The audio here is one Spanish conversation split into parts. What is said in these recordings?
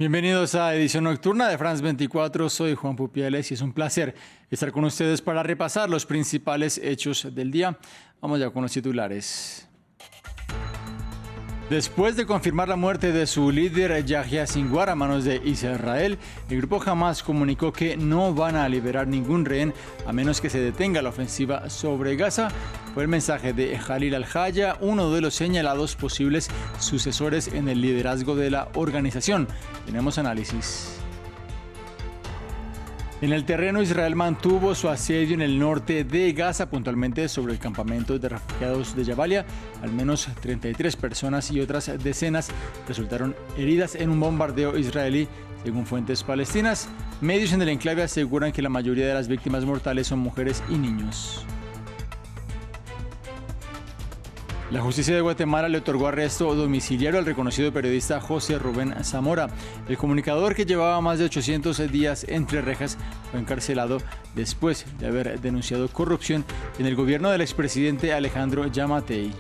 Bienvenidos a Edición Nocturna de France 24. Soy Juan Pupiales y es un placer estar con ustedes para repasar los principales hechos del día. Vamos ya con los titulares. Después de confirmar la muerte de su líder Yahya Sinwar a manos de Israel, el grupo Hamas comunicó que no van a liberar ningún rehén a menos que se detenga la ofensiva sobre Gaza. Fue el mensaje de Khalil al-Haya, uno de los señalados posibles sucesores en el liderazgo de la organización. Tenemos análisis. En el terreno, Israel mantuvo su asedio en el norte de Gaza, puntualmente sobre el campamento de refugiados de Jabalia. Al menos 33 personas y otras decenas resultaron heridas en un bombardeo israelí, según fuentes palestinas. Medios en el enclave aseguran que la mayoría de las víctimas mortales son mujeres y niños. La justicia de Guatemala le otorgó arresto domiciliario al reconocido periodista José Rubén Zamora. El comunicador, que llevaba más de 800 días entre rejas, fue encarcelado después de haber denunciado corrupción en el gobierno del expresidente Alejandro Yamatei.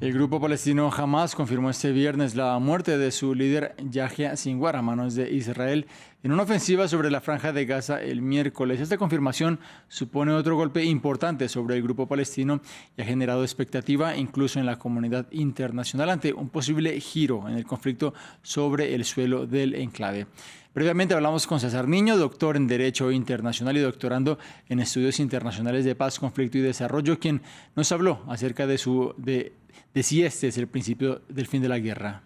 El grupo palestino Hamas confirmó este viernes la muerte de su líder Yahya Sinwar a manos de Israel en una ofensiva sobre la Franja de Gaza el miércoles. Esta confirmación supone otro golpe importante sobre el grupo palestino y ha generado expectativa incluso en la comunidad internacional ante un posible giro en el conflicto sobre el suelo del enclave. Previamente hablamos con César Niño, doctor en Derecho Internacional y doctorando en Estudios Internacionales de Paz, Conflicto y Desarrollo, quien nos habló acerca de si este es el principio del fin de la guerra.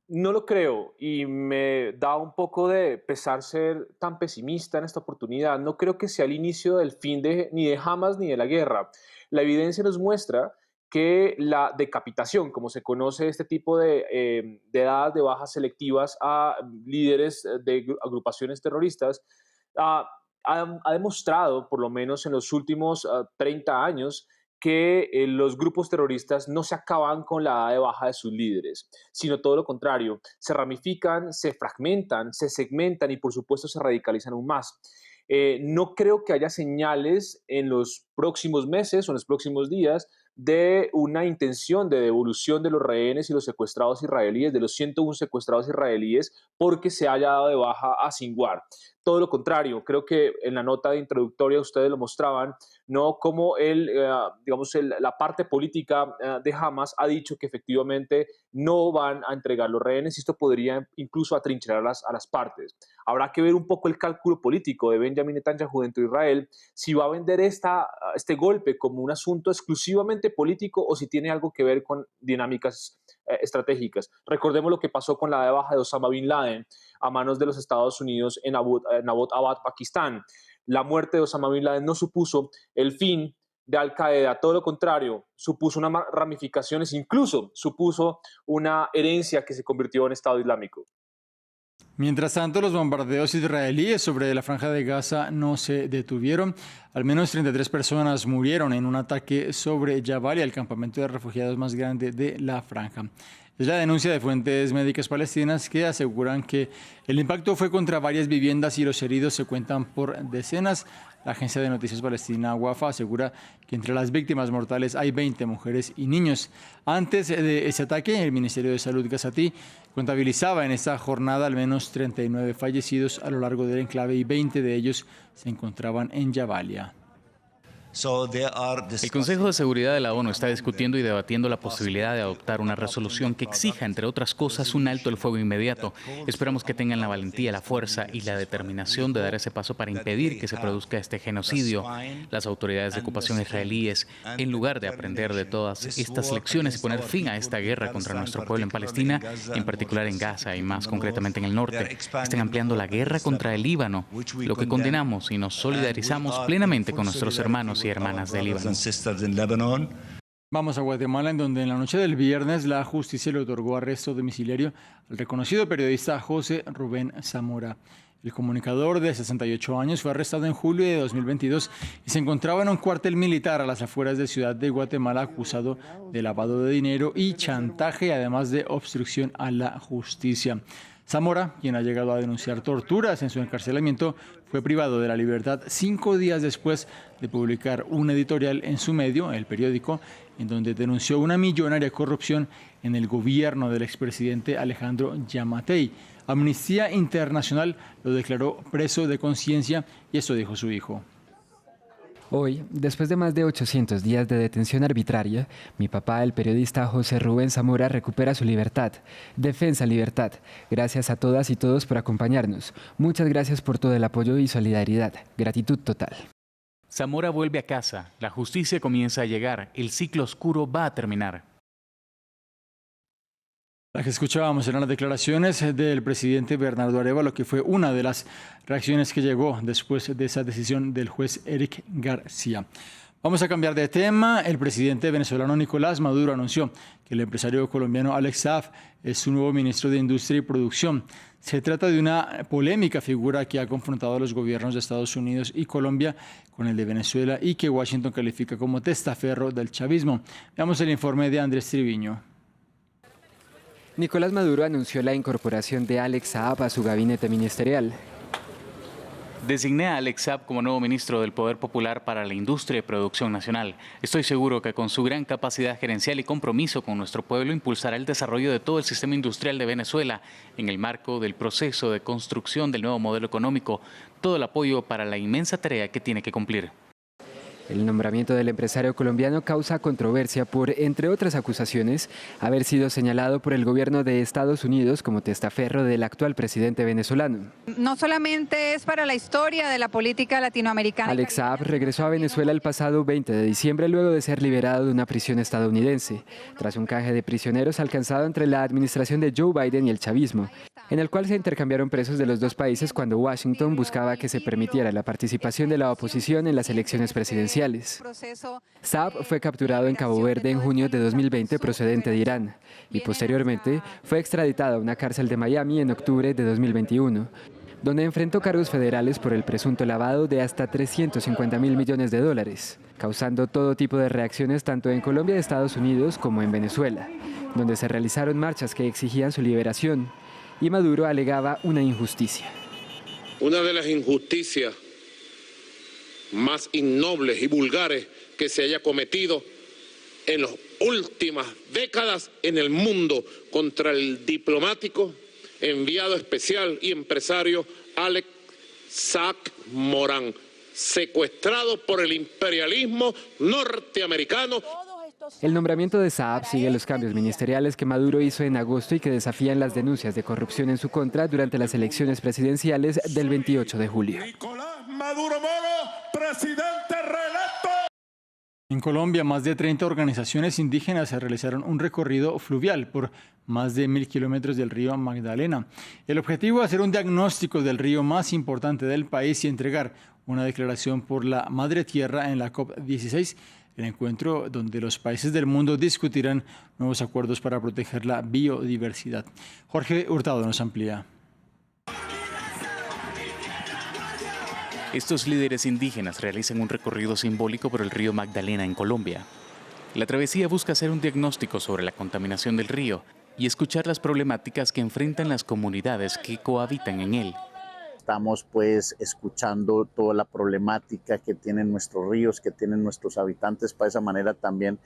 No lo creo y me da un poco de pesar ser tan pesimista en esta oportunidad. No creo que sea el inicio del fin ni de Hamas ni de la guerra. La evidencia nos muestra que la decapitación, como se conoce este tipo de dadas de bajas selectivas a líderes de agrupaciones terroristas, ha demostrado, por lo menos en los últimos 30 años, que los grupos terroristas no se acaban con la dada de baja de sus líderes, sino todo lo contrario, se ramifican, se fragmentan, se segmentan y por supuesto se radicalizan aún más. No creo que haya señales en los próximos meses o en los próximos días de una intención de devolución de los rehenes y los secuestrados israelíes, de los 101 secuestrados israelíes, porque se haya dado de baja a Sinwar. Todo lo contrario, creo que en la nota de introductoria ustedes lo mostraban, ¿no? Como la parte política de Hamas ha dicho que efectivamente no van a entregar los rehenes y esto podría incluso atrincherar a las partes. Habrá que ver un poco el cálculo político de Benjamin Netanyahu dentro de Israel, si va a vender este golpe como un asunto exclusivamente político o si tiene algo que ver con dinámicas estratégicas. Recordemos lo que pasó con la de baja de Osama Bin Laden a manos de los Estados Unidos en Abbottabad, Pakistán. La muerte de Osama Bin Laden no supuso el fin de Al Qaeda, todo lo contrario, supuso unas ramificaciones, incluso supuso una herencia que se convirtió en Estado Islámico. Mientras tanto, los bombardeos israelíes sobre la Franja de Gaza no se detuvieron. Al menos 33 personas murieron en un ataque sobre Jabalia, el campamento de refugiados más grande de la Franja. Es la denuncia de fuentes médicas palestinas que aseguran que el impacto fue contra varias viviendas y los heridos se cuentan por decenas. La agencia de noticias palestina Wafa asegura que entre las víctimas mortales hay 20 mujeres y niños. Antes de ese ataque, el Ministerio de Salud gazatí contabilizaba en esta jornada al menos 39 fallecidos a lo largo del enclave y 20 de ellos se encontraban en Jabalia. El Consejo de Seguridad de la ONU está discutiendo y debatiendo la posibilidad de adoptar una resolución que exija, entre otras cosas, un alto el fuego inmediato. Esperamos que tengan la valentía, la fuerza y la determinación de dar ese paso para impedir que se produzca este genocidio. Las autoridades de ocupación israelíes, en lugar de aprender de todas estas lecciones y poner fin a esta guerra contra nuestro pueblo en Palestina, en particular en Gaza y más concretamente en el norte, están ampliando la guerra contra el Líbano, lo que condenamos y nos solidarizamos plenamente con nuestros hermanos y hermanas de Líbano. Vamos a Guatemala, en donde en la noche del viernes la justicia le otorgó arresto domiciliario al reconocido periodista José Rubén Zamora. El comunicador de 68 años fue arrestado en julio de 2022 y se encontraba en un cuartel militar a las afueras de Ciudad de Guatemala, acusado de lavado de dinero y chantaje, además de obstrucción a la justicia. Zamora, quien ha llegado a denunciar torturas en su encarcelamiento, fue privado de la libertad 5 días después de publicar un editorial en su medio, El Periódico, en donde denunció una millonaria corrupción en el gobierno del expresidente Alejandro Giammattei. Amnistía Internacional lo declaró preso de conciencia y esto dijo su hijo. Hoy, después de más de 800 días de detención arbitraria, mi papá, el periodista José Rubén Zamora, recupera su libertad. Defensa libertad. Gracias a todas y todos por acompañarnos. Muchas gracias por todo el apoyo y solidaridad. Gratitud total. Zamora vuelve a casa. La justicia comienza a llegar. El ciclo oscuro va a terminar. La que escuchábamos eran las declaraciones del presidente Bernardo Arévalo, que fue una de las reacciones que llegó después de esa decisión del juez Eric García. Vamos a cambiar de tema. El presidente venezolano Nicolás Maduro anunció que el empresario colombiano Alex Saab es su nuevo ministro de Industria y Producción. Se trata de una polémica figura que ha confrontado a los gobiernos de Estados Unidos y Colombia con el de Venezuela y que Washington califica como testaferro del chavismo. Veamos el informe de Andrés Triviño. Nicolás Maduro anunció la incorporación de Alex Saab a su gabinete ministerial. Designé a Alex Saab como nuevo ministro del Poder Popular para la Industria y Producción Nacional. Estoy seguro que con su gran capacidad gerencial y compromiso con nuestro pueblo impulsará el desarrollo de todo el sistema industrial de Venezuela en el marco del proceso de construcción del nuevo modelo económico, todo el apoyo para la inmensa tarea que tiene que cumplir. El nombramiento del empresario colombiano causa controversia por, entre otras acusaciones, haber sido señalado por el gobierno de Estados Unidos como testaferro del actual presidente venezolano. No solamente es para la historia de la política latinoamericana. Alex Saab regresó a Venezuela el pasado 20 de diciembre luego de ser liberado de una prisión estadounidense, tras un canje de prisioneros alcanzado entre la administración de Joe Biden y el chavismo, en el cual se intercambiaron presos de los dos países cuando Washington buscaba que se permitiera la participación de la oposición en las elecciones presidenciales. Saab fue capturado en Cabo Verde en junio de 2020 procedente de Irán y posteriormente fue extraditado a una cárcel de Miami en octubre de 2021, donde enfrentó cargos federales por el presunto lavado de hasta 350.000 millones de dólares, causando todo tipo de reacciones tanto en Colombia y Estados Unidos como en Venezuela, donde se realizaron marchas que exigían su liberación y Maduro alegaba una injusticia. Una de las injusticias más innobles y vulgares que se haya cometido en las últimas décadas en el mundo contra el diplomático, enviado especial y empresario Alex Saab Morán, secuestrado por el imperialismo norteamericano. El nombramiento de Saab sigue los cambios ministeriales que Maduro hizo en agosto y que desafían las denuncias de corrupción en su contra durante las elecciones presidenciales del 28 de julio. Nicolás Maduro Moro, presidente reelecto. En Colombia, más de 30 organizaciones indígenas realizaron un recorrido fluvial por más de 1.000 kilómetros del río Magdalena. El objetivo es hacer un diagnóstico del río más importante del país y entregar una declaración por la Madre Tierra en la COP16, el encuentro donde los países del mundo discutirán nuevos acuerdos para proteger la biodiversidad. Jorge Hurtado nos amplía. Estos líderes indígenas realizan un recorrido simbólico por el río Magdalena en Colombia. La travesía busca hacer un diagnóstico sobre la contaminación del río y escuchar las problemáticas que enfrentan las comunidades que cohabitan en él. Estamos pues escuchando toda la problemática que tienen nuestros ríos, que tienen nuestros habitantes, para esa manera también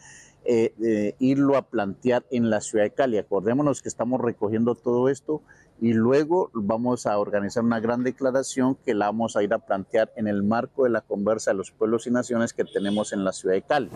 irlo a plantear en la ciudad de Cali. Acordémonos que estamos recogiendo todo esto y luego vamos a organizar una gran declaración que la vamos a ir a plantear en el marco de la conversa de los pueblos y naciones que tenemos en la ciudad de Cali.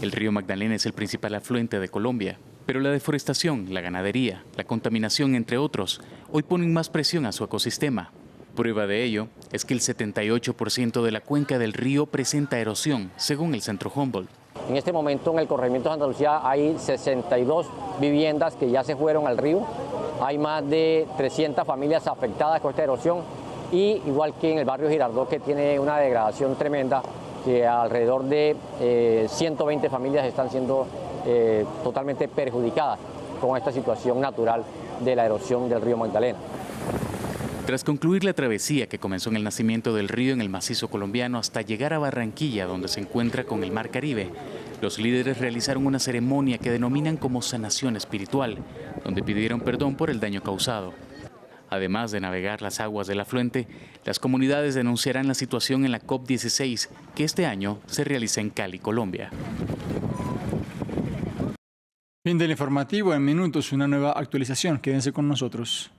El río Magdalena es el principal afluente de Colombia, pero la deforestación, la ganadería, la contaminación, entre otros, hoy ponen más presión a su ecosistema. Prueba de ello es que el 78% de la cuenca del río presenta erosión, según el Centro Humboldt. En este momento en el corregimiento de Andalucía hay 62 viviendas que ya se fueron al río. Hay más de 300 familias afectadas con esta erosión y igual que en el barrio Girardot, que tiene una degradación tremenda, que alrededor de 120 familias están siendo totalmente perjudicadas con esta situación natural de la erosión del río Magdalena. Tras concluir la travesía que comenzó en el nacimiento del río en el macizo colombiano hasta llegar a Barranquilla, donde se encuentra con el Mar Caribe, los líderes realizaron una ceremonia que denominan como sanación espiritual, donde pidieron perdón por el daño causado. Además de navegar las aguas del afluente, las comunidades denunciarán la situación en la COP16, que este año se realiza en Cali, Colombia. Fin del informativo. En minutos una nueva actualización. Quédense con nosotros.